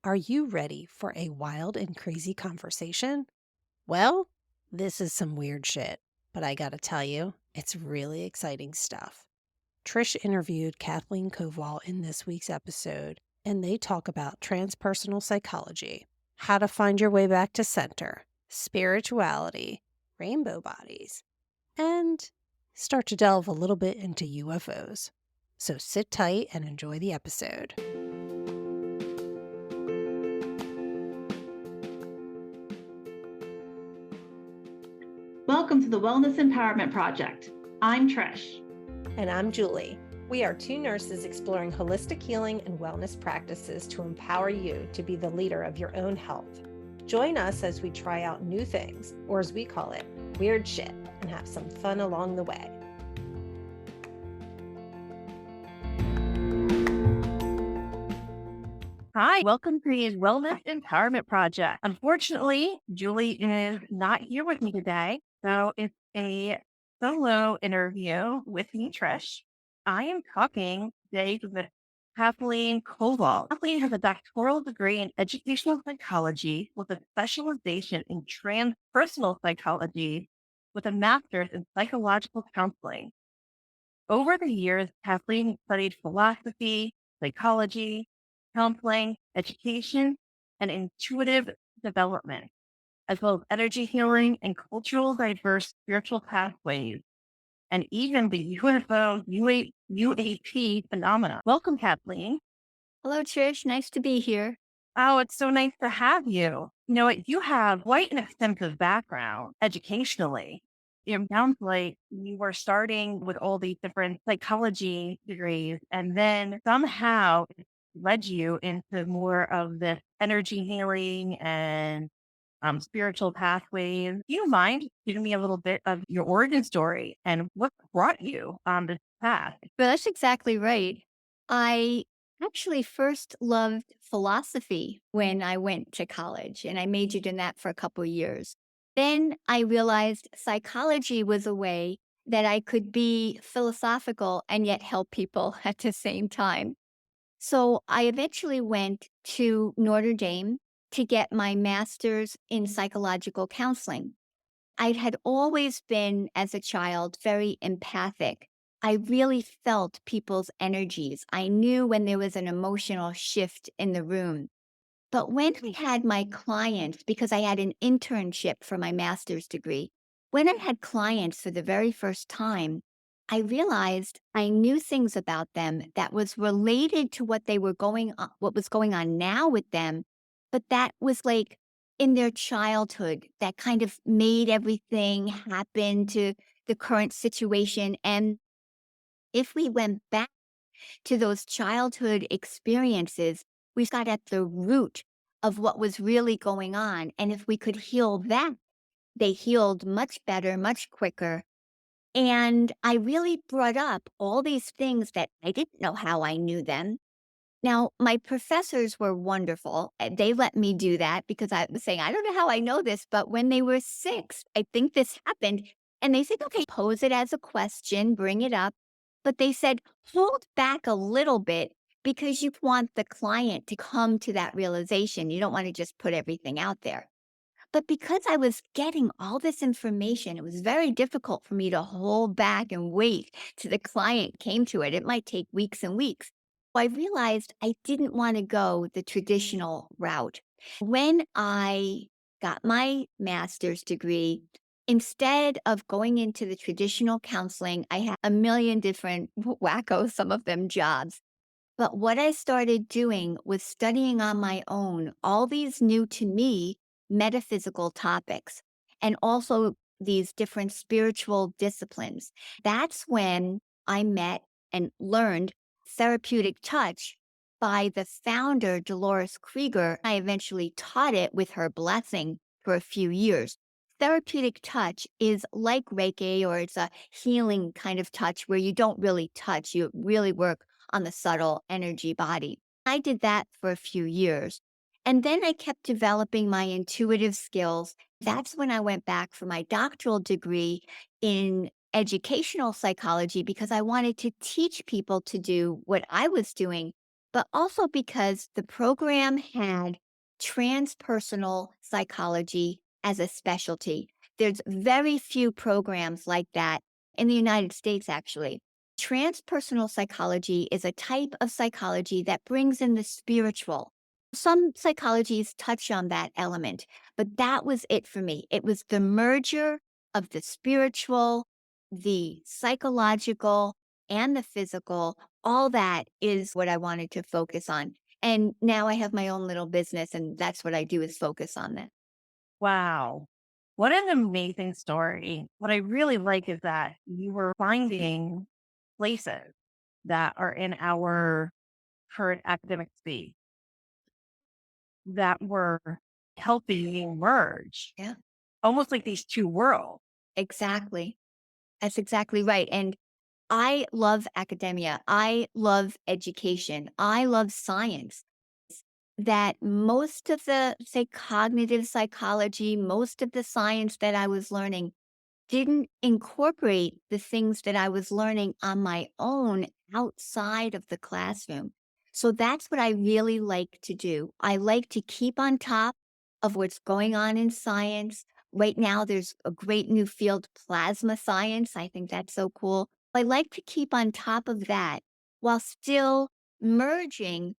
Are you ready for a wild and crazy conversation? Well, this is some weird shit, but I gotta tell you, it's really exciting stuff. Trish interviewed Kathleen Covalt in this week's episode, and they talk about transpersonal psychology, how to find your way back to center, spirituality, rainbow bodies, and start to delve a little bit into UFOs. So sit tight and enjoy the episode. Welcome to the Wellness Empowerment Project. I'm Trish. And I'm Julie. We are two nurses exploring holistic healing and wellness practices to empower you to be the leader of your own health. Join us as we try out new things, or as we call it, weird shit, and have some fun along the way. Hi, welcome to the Wellness Empowerment Project. Unfortunately, Julie is not here with me today, so it's a solo interview with me, Trish. I am talking today with Kathleen Covalt. Kathleen has a doctoral degree in educational psychology with a specialization in transpersonal psychology with a master's in psychological counseling. Over the years, Kathleen studied philosophy, psychology, counseling, education, and intuitive development, as well as energy healing and cultural diverse spiritual pathways, and even the UFO UAP phenomena. Welcome, Kathleen. Hello, Trish. Nice to be here. Oh, it's so nice to have you. You know what? You have quite an extensive background educationally. It sounds like you were starting with all these different psychology degrees, and then somehow it led you into more of this energy healing and spiritual pathways. Do you mind giving me a little bit of your origin story and what brought you on this path? But that's exactly right. I actually first loved philosophy when I went to college, and I majored in that for a couple of years. Then I realized psychology was a way that I could be philosophical and yet help people at the same time. So I eventually went to Notre Dame to get my master's in psychological counseling. I had always been, as a child, very empathic. I really felt people's energies. I knew when there was an emotional shift in the room. But when I had my clients, because I had an internship for my master's degree, when I had clients for the very first time, I realized I knew things about them that was related to what was going on now with them, but that was like in their childhood that kind of made everything happen to the current situation. And if we went back to those childhood experiences, we got at the root of what was really going on. And if we could heal that, they healed much better, much quicker. And I really brought up all these things that I didn't know how I knew them. Now, my professors were wonderful. They let me do that because I was saying, I don't know how I know this, but when they were six, I think this happened. And they said, okay, pose it as a question, bring it up. But they said, hold back a little bit because you want the client to come to that realization. You don't want to just put everything out there. But because I was getting all this information, it was very difficult for me to hold back and wait till the client came to it. It might take weeks and weeks. I realized I didn't want to go the traditional route. When I got my master's degree, instead of going into the traditional counseling, I had a million different wacko, some of them jobs. But what I started doing was studying on my own all these new to me metaphysical topics and also these different spiritual disciplines. That's when I met and learned therapeutic touch by the founder, Dolores Krieger. I eventually taught it with her blessing for a few years. Therapeutic touch is like Reiki, or it's a healing kind of touch where you don't really touch, you really work on the subtle energy body. I did that for a few years. And then I kept developing my intuitive skills. That's when I went back for my doctoral degree in educational psychology because I wanted to teach people to do what I was doing, but also because the program had transpersonal psychology as a specialty. There's very few programs like that in the United States, actually. Transpersonal psychology is a type of psychology that brings in the spiritual. Some psychologies touch on that element, but that was it for me. It was the merger of the spiritual, the psychological, and the physical. All that is what I wanted to focus on. And now I have my own little business, and that's what I do is focus on that. Wow. What an amazing story. What I really like is that you were finding places that are in our current academic space that were helping you merge Yeah, almost like these two worlds. exactly. That's exactly right. And I love academia. I love education. I love science. That most of the, say, cognitive psychology, most of the science that I was learning didn't incorporate the things that I was learning on my own outside of the classroom. So that's what I really like to do. I like to keep on top of what's going on in science. Right now, there's a great new field, plasma science. I think that's so cool. I like to keep on top of that while still merging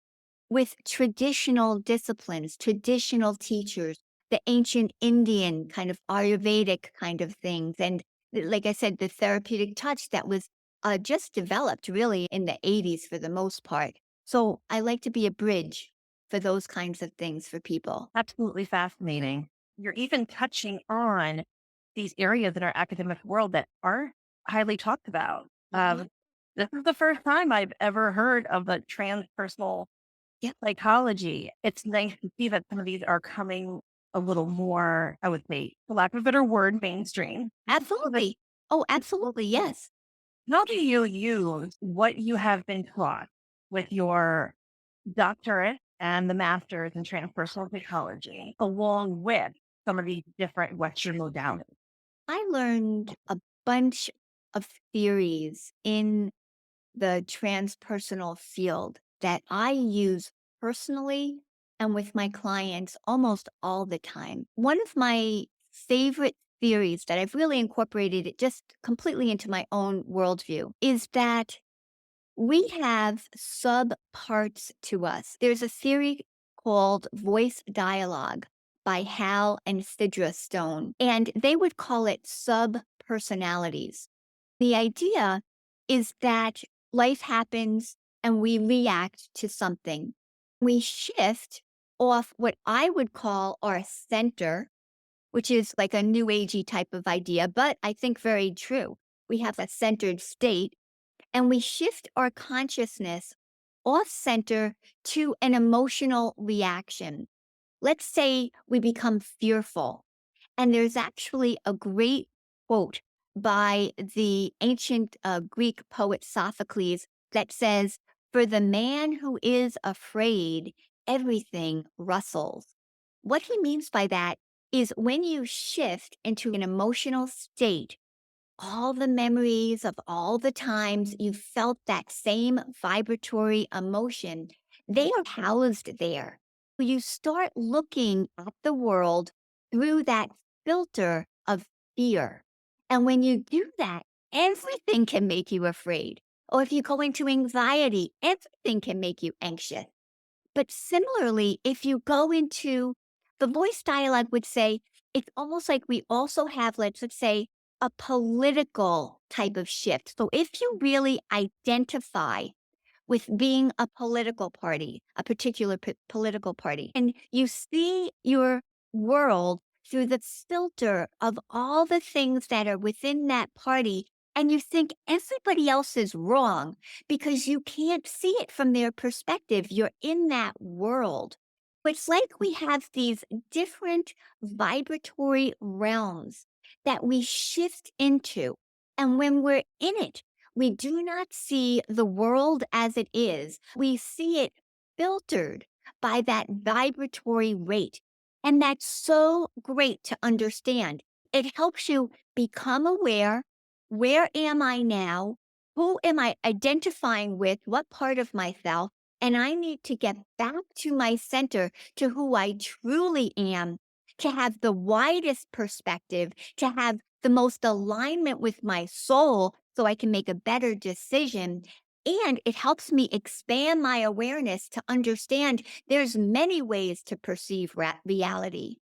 with traditional disciplines, traditional teachers, the ancient Indian kind of Ayurvedic kind of things. And like I said, the therapeutic touch that was just developed really in the 80s for the most part. So I like to be a bridge for those kinds of things for people. Absolutely fascinating. You're even touching on these areas in our academic world that aren't highly talked about. Mhm. This is the first time I've ever heard of the transpersonal Yeah, psychology. It's nice to see that some of these are coming a little more, I would say, for lack of a better word, mainstream. So that- absolutely. Oh, absolutely. Yes. How do you use what you have been taught with your doctorate and the master's in transpersonal psychology, along with some of these different Western modalities? I learned a bunch of theories in the transpersonal field that I use personally and with my clients almost all the time. One of my favorite theories that I've really incorporated it just completely into my own worldview is that we have sub parts to us. There's a theory called voice dialogue by Hal and Sidra Stone, and they would call it sub personalities. The idea is that life happens and we react to something. We shift off what I would call our center, which is like a new agey type of idea, but I think very true. We have a centered state and we shift our consciousness off center to an emotional reaction. Let's say we become fearful. And there's actually a great quote by the ancient Greek poet Sophocles that says, "For the man who is afraid, everything rustles." What he means by that is when you shift into an emotional state, all the memories of all the times you felt that same vibratory emotion, they are housed there. You start looking at the world through that filter of fear. And when you do that, everything can make you afraid. Or if you go into anxiety, everything can make you anxious. But similarly, if you go into the voice dialogue would say, it's almost like we also have, let's say, a political type of shift. So if you really identify with being a political party, a particular political party, and you see your world through the filter of all the things that are within that party, and you think everybody else is wrong because you can't see it from their perspective. You're in that world. It's like we have these different vibratory realms that we shift into. And when we're in it, we do not see the world as it is. We see it filtered by that vibratory rate. And that's so great to understand. It helps you become aware. Where am I now? Who am I identifying with? What part of myself? And I need to get back to my center, to who I truly am, to have the widest perspective, to have the most alignment with my soul so I can make a better decision. And it helps me expand my awareness to understand there's many ways to perceive reality.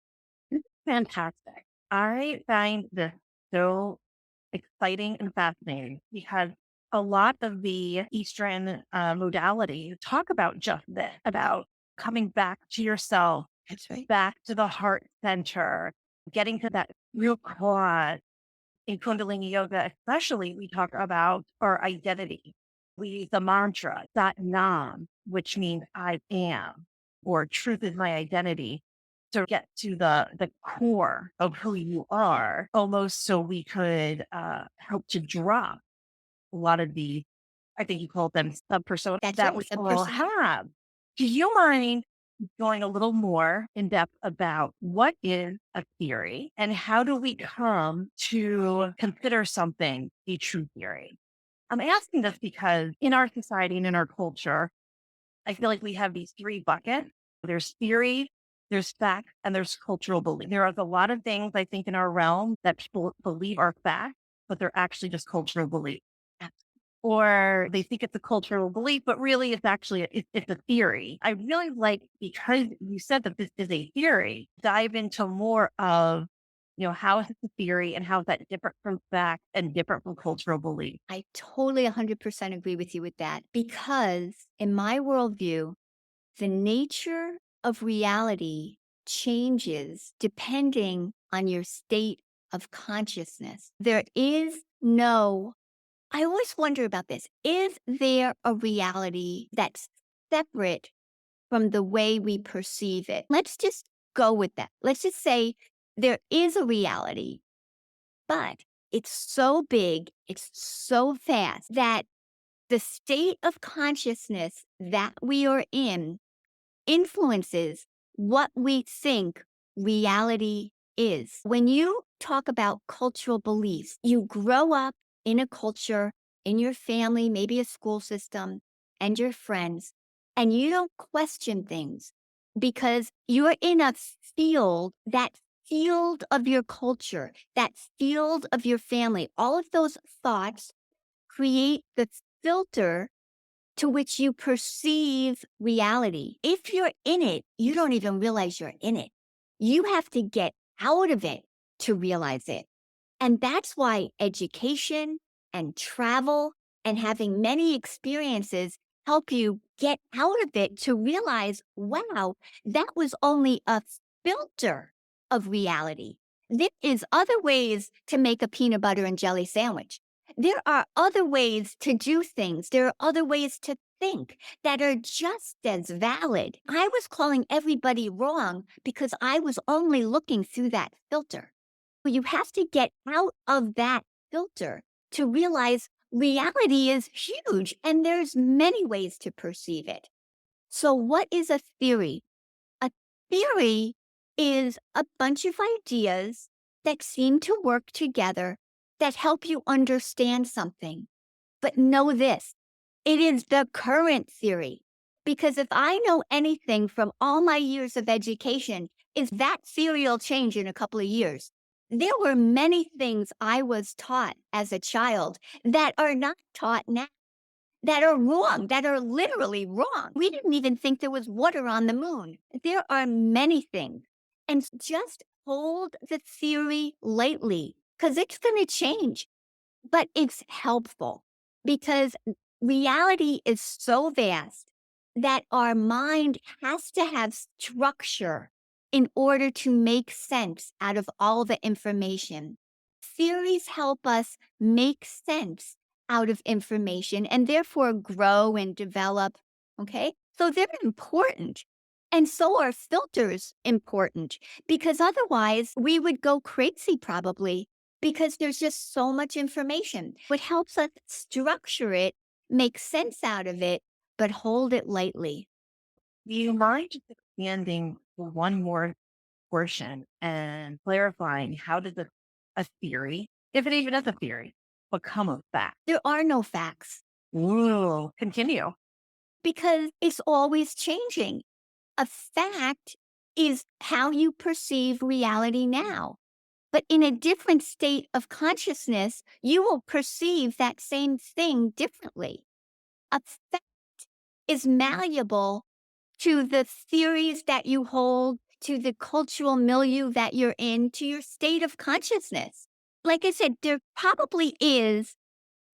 Fantastic. I find this so exciting and fascinating because a lot of the Eastern modalities talk about just this, about coming back to yourself, That's right. back to the heart center, getting to that real cause. In Kundalini Yoga, especially, we talk about our identity. We use the mantra, Sat Nam, which means I am, or truth is my identity, to get to the core of who you are, almost so we could help to drop a lot of the, I think you call them sub-persona That's that right. we A all person. have. Do you mind going a little more in depth about what is a theory and how do we come to consider something a true theory? I'm asking this because in our society and in our culture, I feel like we have these three buckets. There's theory, there's fact, and there's cultural belief. There are a lot of things I think in our realm that people believe are fact, but they're actually just cultural belief. Or they think it's a cultural belief, but really it's actually it's a theory. I really like, because you said that this is a theory, dive into more of, how is it a theory and how is that different from fact and different from cultural belief? I totally 100% agree with you with that because in my worldview, the nature of reality changes depending on your state of consciousness. There is no, I always wonder about this. Is there a reality that's separate from the way we perceive it? Let's just go with that. Let's just say there is a reality, but it's so big, it's so fast that the state of consciousness that we are in influences what we think reality is. When you talk about cultural beliefs, you grow up in a culture, in your family, maybe a school system, and your friends, and you don't question things because you're in a field, that field of your culture, that field of your family. All of those thoughts create the filter to which you perceive reality. If you're in it, you don't even realize you're in it. You have to get out of it to realize it. And that's why education and travel and having many experiences help you get out of it to realize, wow, that was only a filter of reality. There is other ways to make a peanut butter and jelly sandwich. There are other ways to do things. There are other ways to think that are just as valid. I was calling everybody wrong because I was only looking through that filter. You have to get out of that filter to realize reality is huge and there's many ways to perceive it. So what is a theory? A theory is a bunch of ideas that seem to work together that help you understand something. But know this, it is the current theory. Because if I know anything from all my years of education, is that theory will change in a couple of years. There were many things I was taught as a child that are not taught now, that are wrong, that are literally wrong. We didn't even think there was water on the moon. There are many things. And just hold the theory lightly because it's going to change, but it's helpful because reality is so vast that our mind has to have structure in order to make sense out of all the information. Theories help us make sense out of information and therefore grow and develop. Okay. So they're important. And so are filters important because otherwise we would go crazy probably because there's just so much information. What helps us structure it, make sense out of it, but hold it lightly. Do you mind just expanding one more portion and clarifying how does a theory, if it even is a theory, become a fact? There are no facts. Ooh, continue. because it's always changing. A fact is how you perceive reality now. But in a different state of consciousness, you will perceive that same thing differently. A fact is malleable to the theories that you hold, to the cultural milieu that you're in, to your state of consciousness. Like I said, there probably is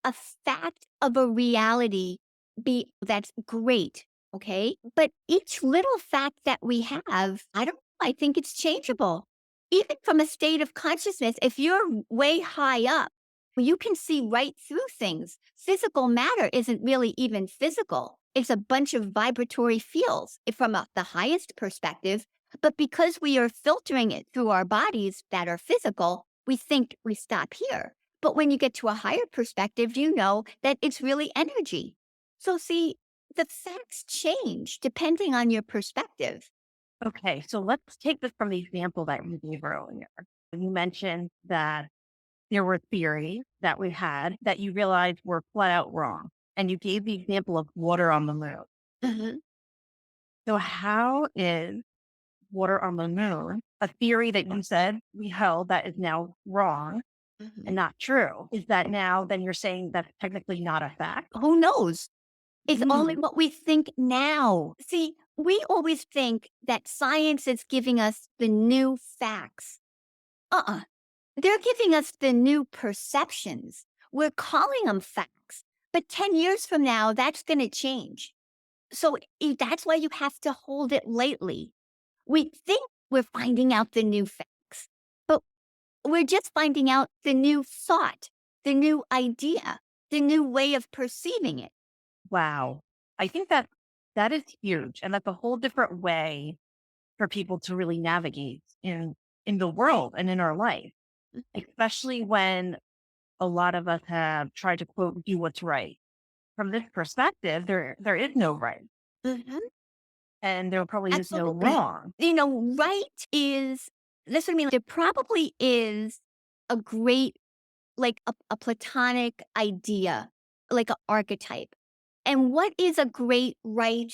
a fact of a reality that's great, okay? But each little fact that we have, I don't know, I think it's changeable. Even from a state of consciousness, if you're way high up, you can see right through things. Physical matter isn't really even physical. It's a bunch of vibratory fields from the highest perspective. But because we are filtering it through our bodies that are physical, we think we stop here. But when you get to a higher perspective, you know that it's really energy. So see, the facts change depending on your perspective. Okay, so let's take this from the example that you gave earlier. You mentioned that there were theories that we had that you realized were flat out wrong. And you gave the example of water on the moon. Mhm, So, how is water on the moon a theory that you said we held that is now wrong and mhm. not true? Is that now then you're saying that's technically not a fact? Who knows? It's only Mm. what we think now. See, we always think that science is giving us the new facts. Uh-uh. They're giving us the new perceptions. We're calling them facts. But 10 years from now, that's going to change. So that's why you have to hold it lightly. We think we're finding out the new facts, but we're just finding out the new thought, the new idea, the new way of perceiving it. Wow. I think that that is huge. And that's a whole different way for people to really navigate in the world and in our life, especially when a lot of us have tried to quote do what's right. From this perspective, there is no right Mhm. and there probably is no Absolutely. wrong. Right is, that's what I mean. There probably is a great, like a platonic idea, like an archetype. And what is a great right?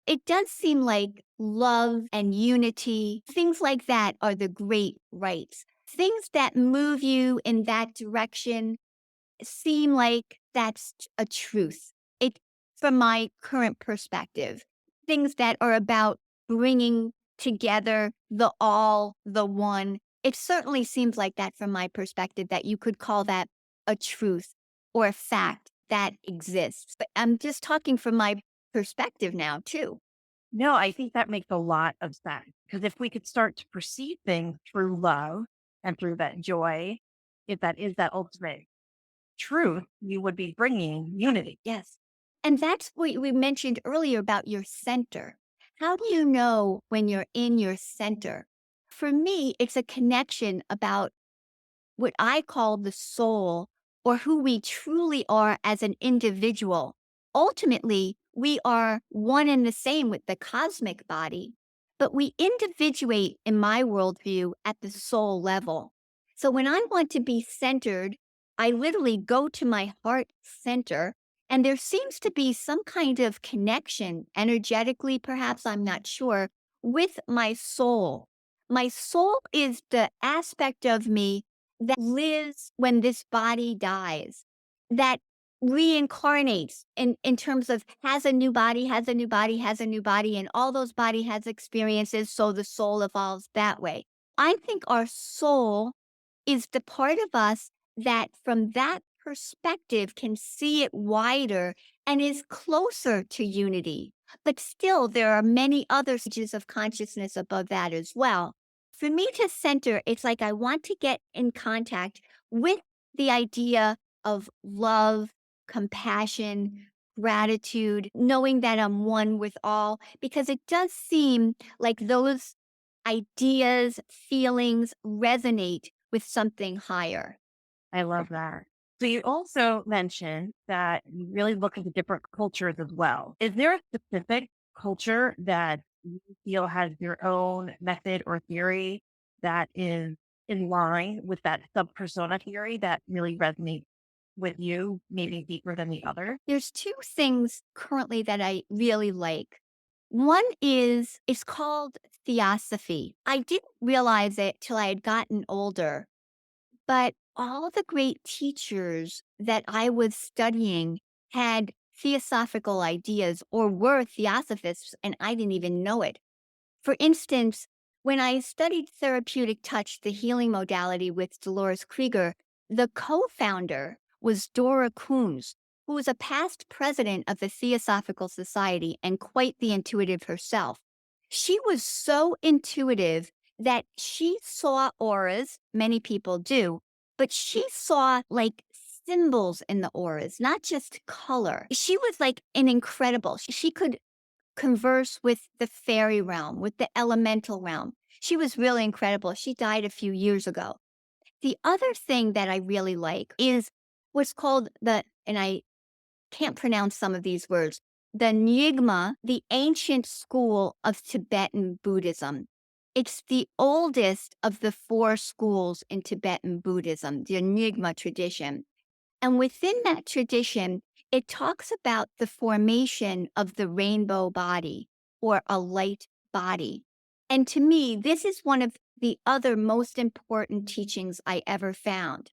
It does seem like love and unity, things like that are the great rights. Things that move you in that direction seem like that's a truth. It, from my current perspective, things that are about bringing together the all, the one. It certainly seems like that from my perspective, that you could call that a truth or a fact that exists. But I'm just talking from my perspective now, too. No, I think that makes a lot of sense because if we could start to perceive things through love and through that joy, if that is that ultimate truth, you would be bringing unity. Yes. And that's what we mentioned earlier about your center. How do you know when you're in your center? For me, it's a connection about what I call the soul, or who we truly are as an individual. Ultimately, we are one and the same with the cosmic body, but we individuate in my worldview at the soul level. So when I want to be centered, I literally go to my heart center, and there seems to be some kind of connection energetically, perhaps, I'm not sure, with my soul. My soul is the aspect of me that lives when this body dies, that reincarnates in terms of has a new body, has a new body, has a new body, and all those body has experiences, so the soul evolves that way. I think our soul is the part of us that from that perspective can see it wider and is closer to unity. But still, there are many other stages of consciousness above that as well. For me to center, it's like I want to get in contact with the idea of love, compassion, gratitude, knowing that I'm one with all, because it does seem like those ideas, feelings resonate with something higher. I love that. So you also mentioned that you really look at the different cultures as well. Is there a specific culture that you feel has your own method or theory that is in line with that sub persona theory that really resonates with you maybe deeper than the other? There's two things currently that I really like. One is it's called theosophy. I didn't realize it till I had gotten older, but all the great teachers that I was studying had theosophical ideas or were theosophists, and I didn't even know it. For instance, when I studied therapeutic touch, the healing modality with Dolores Krieger, the co-founder was Dora Kunz, who was a past president of the Theosophical Society and quite the intuitive herself. She was so intuitive that she saw auras, many people do, but she saw like symbols in the auras, not just color. She was like an incredible. She could converse with the fairy realm, with the elemental realm. She was really incredible. She died a few years ago. The other thing that I really like is what's called and I can't pronounce some of these words, the Nyingma, the ancient school of Tibetan Buddhism. It's the oldest of the four schools in Tibetan Buddhism, the Nyingma tradition. And within that tradition, it talks about the formation of the rainbow body or a light body. And to me, this is one of the other most important teachings I ever found.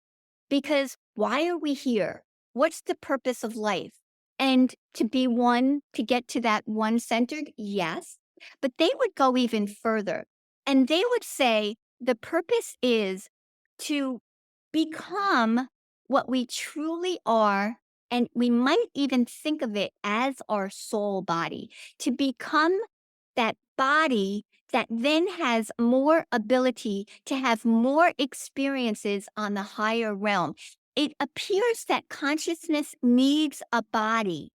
Because why are we here? What's the purpose of life? And to be one, to get to that one centered, yes. But they would go even further. And they would say the purpose is to become what we truly are, and we might even think of it as our soul body, to become that body that then has more ability to have more experiences on the higher realm. It appears that consciousness needs a body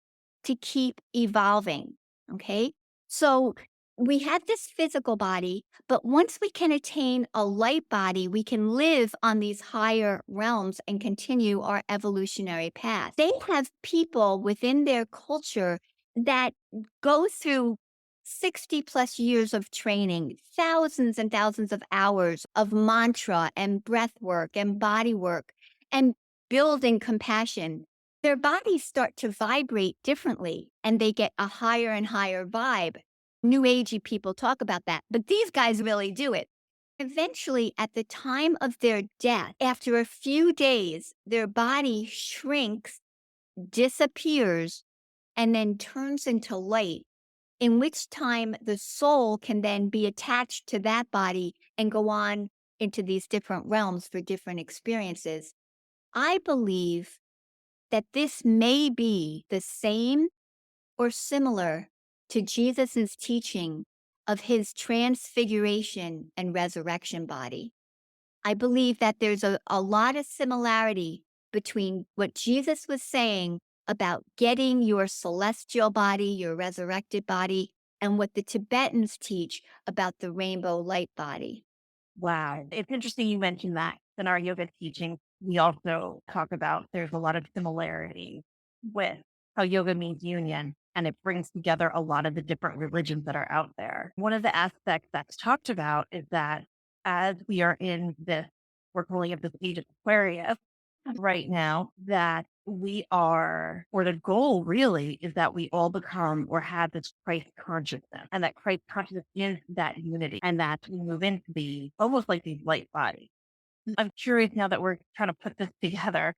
to keep evolving. Okay. So we have this physical body, but once we can attain a light body, we can live on these higher realms and continue our evolutionary path. They have people within their culture that go through 60 plus years of training, thousands and thousands of hours of mantra and breath work and body work and building compassion. Their bodies start to vibrate differently and they get a higher and higher vibe. New agey people talk about that, but these guys really do it. Eventually, at the time of their death, after a few days, their body shrinks, disappears, and then turns into light, in which time the soul can then be attached to that body and go on into these different realms for different experiences. I believe that this may be the same or similar to Jesus's teaching of his transfiguration and resurrection body. I believe that there's a lot of similarity between what Jesus was saying about getting your celestial body, your resurrected body, and what the Tibetans teach about the rainbow light body. Wow. It's interesting you mentioned that. In our yoga teaching, we also talk about there's a lot of similarity with how yoga means union and it brings together a lot of the different religions that are out there. One of the aspects that's talked about is that as we are in this, we're calling it the age of Aquarius right now, that we are, or the goal really is that we all become or have this Christ consciousness, and that Christ consciousness is that unity, and that we move into the almost like these light bodies. I'm curious now that we're trying to put this together.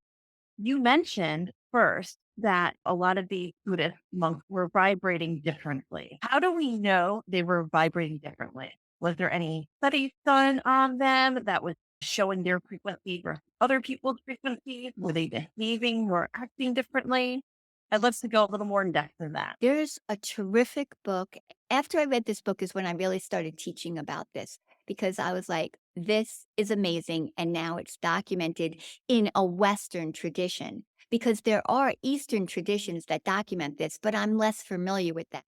You mentioned first that a lot of the Buddhist monks were vibrating differently. How do we know they were vibrating differently? Was there any studies done on them that was showing their frequency versus other people's frequencies? Were they behaving or acting differently? I'd love to go a little more in depth than that. There's a terrific book. After I read this book is when I really started teaching about this because I was like, this is amazing. And now it's documented in a Western tradition because there are Eastern traditions that document this, but I'm less familiar with that.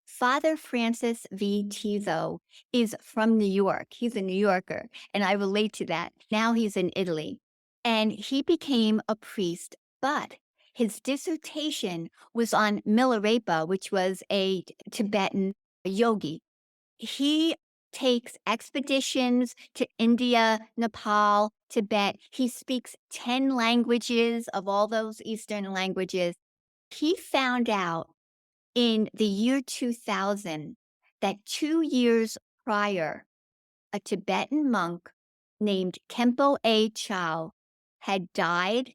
Father Francis V. Tizo is from New York. He's a New Yorker, and I relate to that. Now he's in Italy, and he became a priest, but his dissertation was on Milarepa, which was a Tibetan yogi. He takes expeditions to India, Nepal, Tibet. He speaks 10 languages of all those Eastern languages. He found out in the year 2000 that 2 years prior, a Tibetan monk named Kempo A. Chao had died,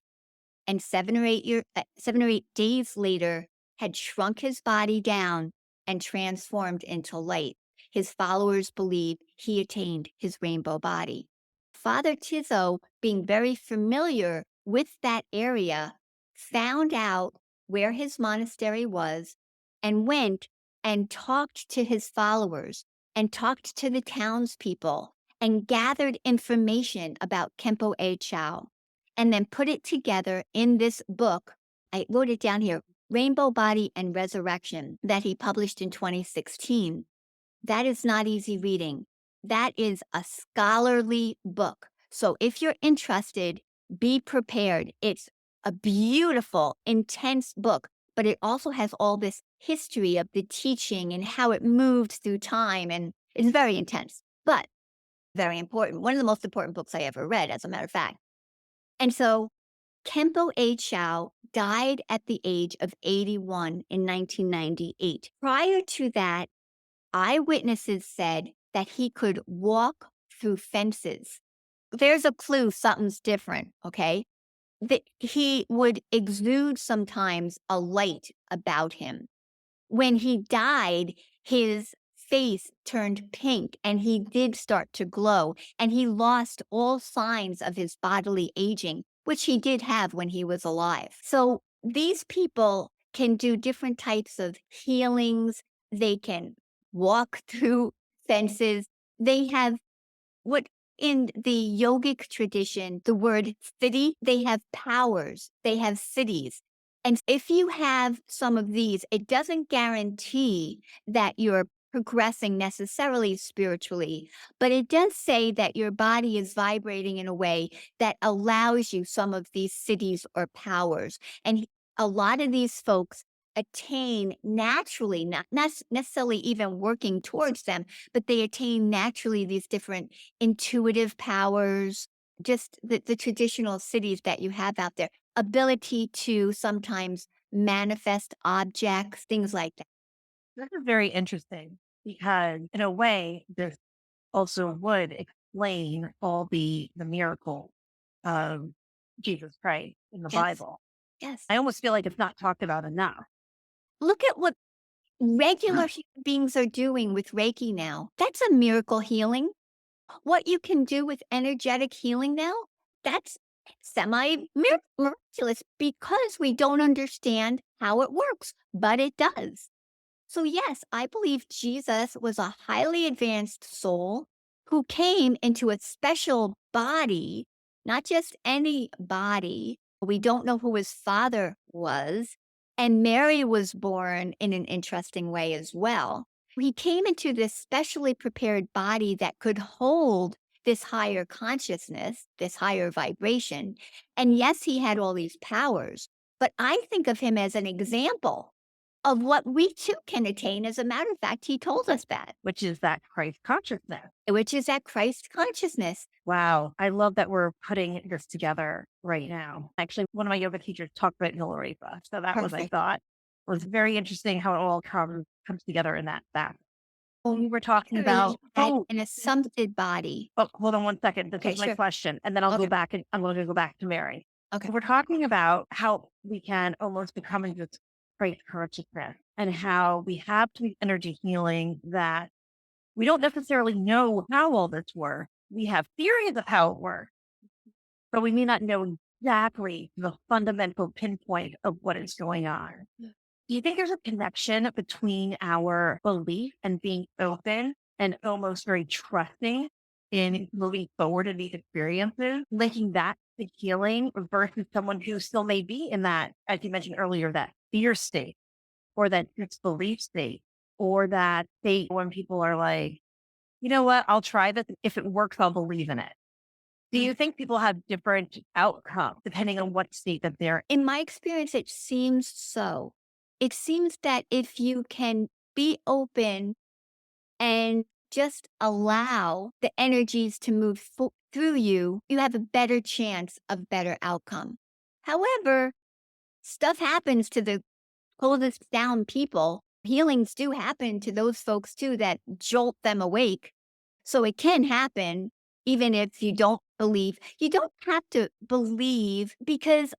and 7 or 8 days later had shrunk his body down and transformed into light. His followers believe he attained his rainbow body. Father Tizo, being very familiar with that area, found out where his monastery was and went and talked to his followers and talked to the townspeople and gathered information about Kempo A. Chao and then put it together in this book. I wrote it down here, Rainbow Body and Resurrection, that he published in 2016. That is not easy reading. That is a scholarly book. So if you're interested, be prepared. It's a beautiful, intense book, but it also has all this history of the teaching and how it moved through time. And it's very intense, but very important. One of the most important books I ever read, as a matter of fact. And so Kempo A. Chao died at the age of 81 in 1998. Prior to that, eyewitnesses said that he could walk through fences. There's a clue something's different, okay? That he would exude sometimes a light about him. When he died, his face turned pink and he did start to glow, and he lost all signs of his bodily aging, which he did have when he was alive. So these people can do different types of healings. They can walk through fences. They have what in the yogic tradition, the word siddhi, they have powers, they have siddhis. And if you have some of these, it doesn't guarantee that you're progressing necessarily spiritually, but it does say that your body is vibrating in a way that allows you some of these siddhis or powers. And a lot of these folks attain naturally, not necessarily even working towards them, but they attain naturally these different intuitive powers, just the traditional cities that you have out there, ability to sometimes manifest objects, things like that. This is very interesting because, in a way, this also would explain all the miracles of Jesus Christ in the Yes, Bible. yes. I almost feel like it's not talked about enough. Look at what regular human beings are doing with Reiki now. That's a miracle healing. What you can do with energetic healing now, that's miraculous because we don't understand how it works, but it does. So, yes, I believe Jesus was a highly advanced soul who came into a special body, not just any body. We don't know who his father was. And Mary was born in an interesting way as well. He came into this specially prepared body that could hold this higher consciousness, this higher vibration. And yes, he had all these powers, but I think of him as an example of what we too can attain. As a matter of fact, he told us that, Which is that Christ consciousness. which is that Christ consciousness. Wow. I love that we're putting this together right now. Actually, one of my yoga teachers talked about Milarepa. So that was, I Perfect. thought, was very interesting how it all comes together in that. When we were talking about, Had an assumpted body. hold on one second. This Okay, is my sure. question. And then I'll go Okay. back and I'm going to go back to Mary. Okay. We're talking about how we can almost become into this Christ consciousness and how we have to be energy healing that we don't necessarily know how all this works. We have theories of how it works, but we may not know exactly the fundamental pinpoint of what is going on. Do you think there's a connection between our belief and being open and almost very trusting in moving forward in these experiences, linking that to healing versus someone who still may be in that, as you mentioned earlier, that fear state or that disbelief state or that state when people are like, you know what, I'll try this. If it works, I'll believe in it. Do you think people have different outcomes depending on what state that they're in? In my experience, it seems so. It seems that if you can be open and just allow the energies to move through you, you have a better chance of better outcome. However, stuff happens to the coldest down people. Healings do happen to those folks too that jolt them awake. So it can happen even if you don't believe. You don't have to believe, because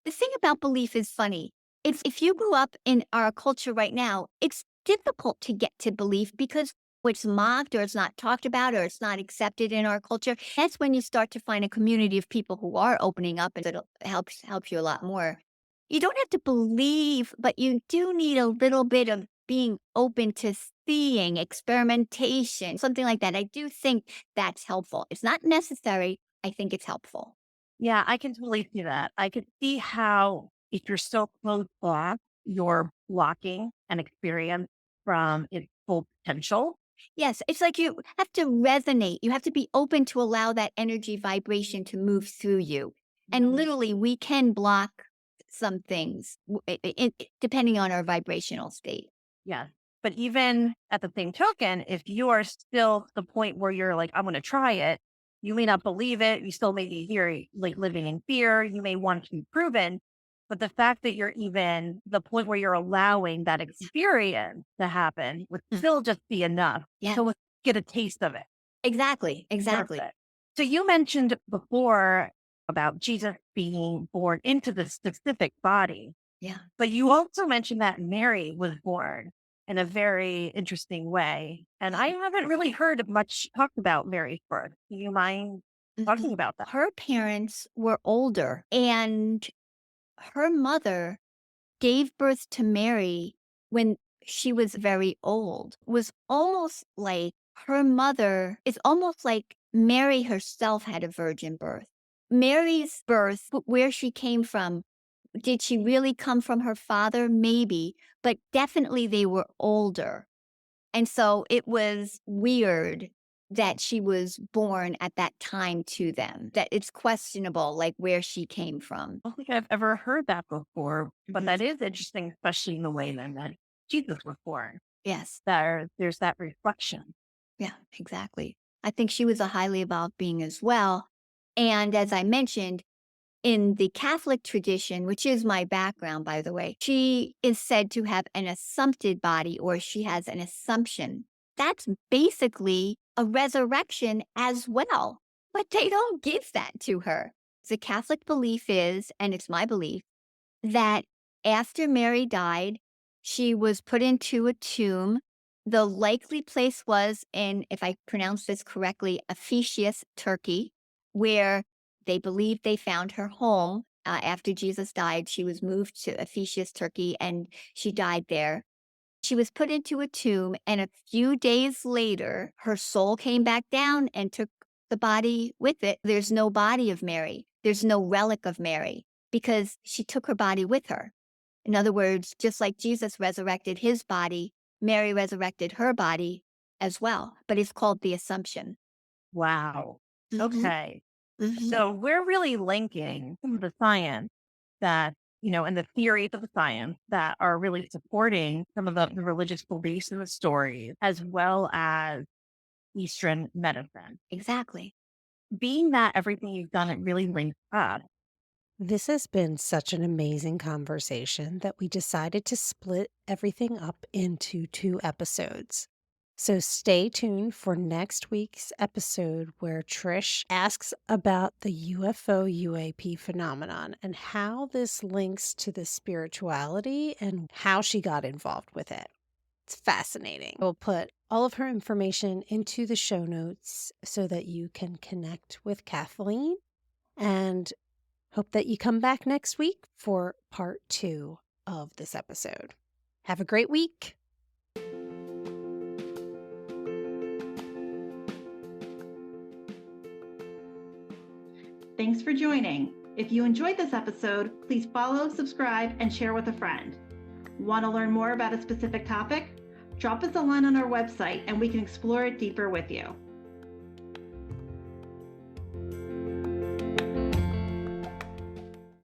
the thing about belief is funny. If you grew up in our culture right now, it's difficult to get to belief because it's mocked or it's not talked about or it's not accepted in our culture. That's when you start to find a community of people who are opening up, and it'll help you a lot more. You don't have to believe, but you do need a little bit of being open to seeing, experimentation, something like that. I do think that's helpful. It's not necessary. I think it's helpful. Yeah, I can totally see that. I could see how if you're so closed off, you're blocking an experience from its full potential. Yes, it's like you have to resonate. You have to be open to allow that energy vibration to move through you. And literally, we can block some things depending on our vibrational state. Yeah. But even at the same token, if you are still at the point where you're like, I'm going to try it, you may not believe it. You still may be here, like living in fear. You may want to be proven. But the fact that you're even the point where you're allowing that experience to happen would still just be enough Yeah, to get a taste of it. exactly. Worth Exactly. it. So you mentioned before about Jesus being born into the specific body. Yeah. But you also mentioned that Mary was born in a very interesting way. And I haven't really heard much talked about Mary's birth. Do you mind talking about that? Her parents were older, and her mother gave birth to Mary when she was very old. Was almost like her mother, it's almost like Mary herself had a virgin birth. Mary's birth, where she came from, did she really come from her father? Maybe, but definitely they were older. And so it was weird that she was born at that time to them, that it's questionable, like where she came from. I don't think I've ever heard that before, but Mhm. that is interesting, especially in the way then that Jesus was born. Yes. There's that reflection. Yeah, exactly. I think she was a highly evolved being as well. And as I mentioned, in the Catholic tradition, which is my background, by the way, she is said to have an assumpted body, or she has an assumption. That's basically a resurrection as well, but they don't give that to her. The Catholic belief is, and it's my belief, that after Mary died, she was put into a tomb. The likely place was in, if I pronounce this correctly, Ephesus, Turkey, where they believed they found her home. After Jesus died, she was moved to Ephesus, Turkey, and she died there. She was put into a tomb, and a few days later, her soul came back down and took the body with it. There's no body of Mary. There's no relic of Mary because she took her body with her. In other words, just like Jesus resurrected his body, Mary resurrected her body as well, but it's called the Assumption. Wow. Mhm. Okay. Mhm. So we're really linking some of the science that, and the theories of the science that are really supporting some of the religious beliefs and the stories, as well as Eastern medicine. Exactly. Being that everything you've done, it really links up. This has been such an amazing conversation that we decided to split everything up into 2 episodes. So stay tuned for next week's episode where Trish asks about the UFO UAP phenomenon and how this links to the spirituality and how she got involved with it. It's fascinating. We'll put all of her information into the show notes so that you can connect with Kathleen, and hope that you come back next week for part 2 of this episode. Have a great week. Thanks for joining. If you enjoyed this episode, please follow, subscribe, and share with a friend. Want to learn more about a specific topic? Drop us a line on our website and we can explore it deeper with you.